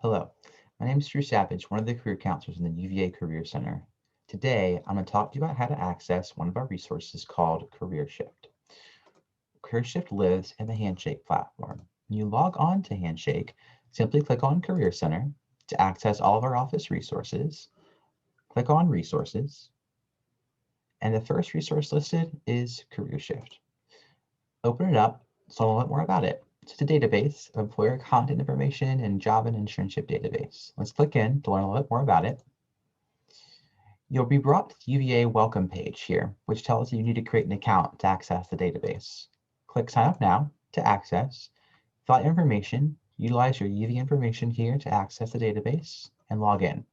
Hello, my name is Drew Savage, one of the career counselors in the UVA Career Center. Today, I'm going to talk to you about how to access one of our resources called CareerShift. CareerShift lives in the Handshake platform. When you log on to Handshake, simply click on Career Center to access all of our office resources. Click on Resources, and the first resource listed is CareerShift. Open it up, so a little bit more about it. It's a database of employer content information and job and internship database. Let's click in to learn a little bit more about it. You'll be brought to the UVA welcome page here, which tells you need to create an account to access the database. Click Sign Up Now to access. Fill out your information, utilize your UVA information here to access the database, and log in.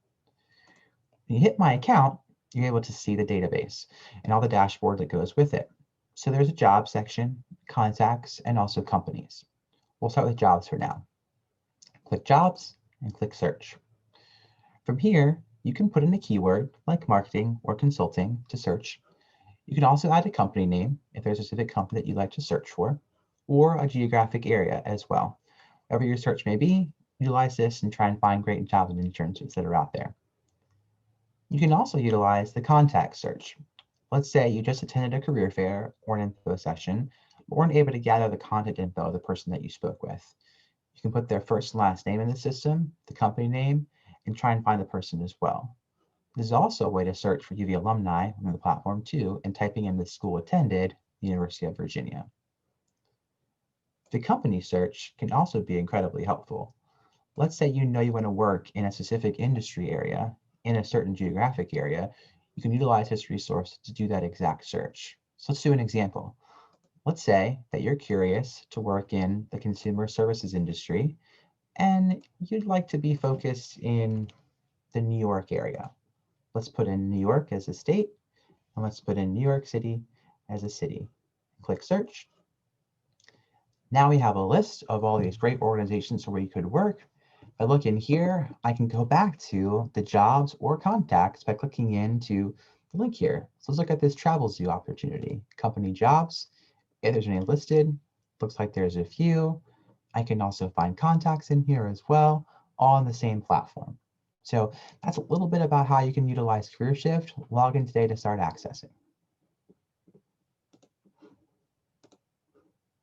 When you hit My Account, you're able to see the database and all the dashboard that goes with it. So there's a job section, contacts, and also companies. We'll start with jobs for now. Click Jobs and click Search. From here, you can put in a keyword like marketing or consulting to search. You can also add a company name if there's a specific company that you'd like to search for, or a geographic area as well. Whatever your search may be, utilize this and try and find great jobs and internships that are out there. You can also utilize the contact search. Let's say you just attended a career fair or an info session, but weren't able to gather the contact info of the person that you spoke with. You can put their first and last name in the system, the company name, and try and find the person as well. This is also a way to search for UV alumni on the platform too, and typing in the school attended, the University of Virginia. The company search can also be incredibly helpful. Let's say you know you want to work in a specific industry area, in a certain geographic area, you can utilize this resource to do that exact search. So let's do an example. Let's say that you're curious to work in the consumer services industry and you'd like to be focused in the New York area. Let's put in New York as a state, and let's put in New York City as a city. Click search. Now we have a list of all these great organizations where you could work. If I look in here, I can go back to the jobs or contacts by clicking into the link here. So let's look at this Travel Zoo opportunity. Company jobs, if there's any listed, looks like there's a few. I can also find contacts in here as well, all on the same platform. So that's a little bit about how you can utilize CareerShift. Log in today to start accessing.